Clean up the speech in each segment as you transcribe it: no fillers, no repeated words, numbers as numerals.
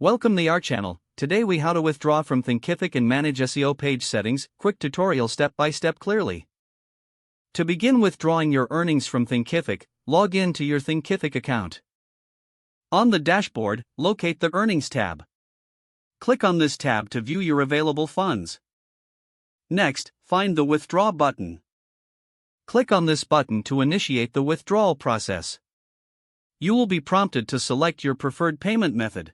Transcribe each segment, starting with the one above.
Welcome to our channel. Today we how to withdraw from Thinkific and manage SEO page settings, quick tutorial step by step clearly. To begin withdrawing your earnings from Thinkific, log in to your Thinkific account. On the dashboard, locate the Earnings tab. Click on this tab to view your available funds. Next, find the Withdraw button. Click on this button to initiate the withdrawal process. You will be prompted to select your preferred payment method.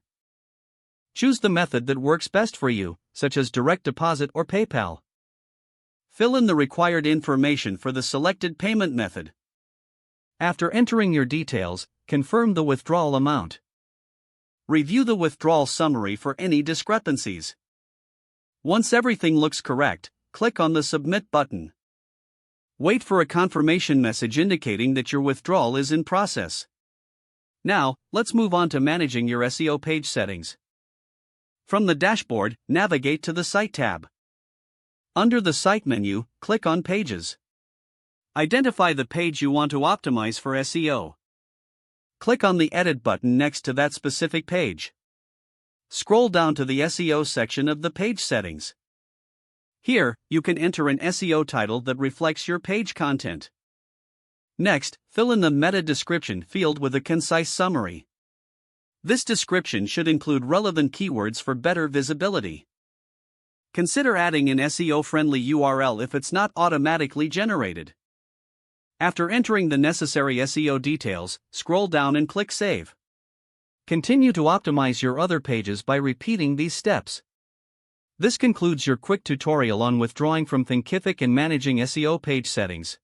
Choose the method that works best for you, such as direct deposit or PayPal. Fill in the required information for the selected payment method. After entering your details, confirm the withdrawal amount. Review the withdrawal summary for any discrepancies. Once everything looks correct, click on the Submit button. Wait for a confirmation message indicating that your withdrawal is in process. Now, let's move on to managing your SEO page settings. From the dashboard, navigate to the Site tab. Under the Site menu, click on Pages. Identify the page you want to optimize for SEO. Click on the Edit button next to that specific page. Scroll down to the SEO section of the page settings. Here, you can enter an SEO title that reflects your page content. Next, fill in the meta description field with a concise summary. This description should include relevant keywords for better visibility. Consider adding an SEO-friendly URL if it's not automatically generated. After entering the necessary SEO details, scroll down and click Save. Continue to optimize your other pages by repeating these steps. This concludes your quick tutorial on withdrawing from Thinkific and managing SEO page settings.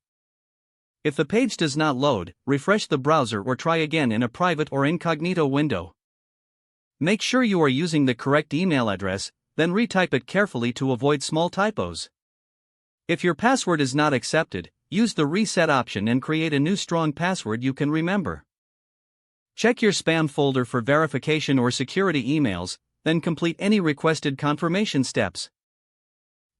If the page does not load, refresh the browser or try again in a private or incognito window. Make sure you are using the correct email address, then retype it carefully to avoid small typos. If your password is not accepted, use the reset option and create a new strong password you can remember. Check your spam folder for verification or security emails, then complete any requested confirmation steps.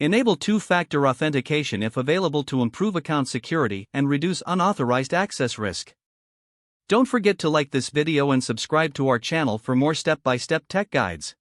Enable two-factor authentication if available to improve account security and reduce unauthorized access risk. Don't forget to like this video and subscribe to our channel for more step-by-step tech guides.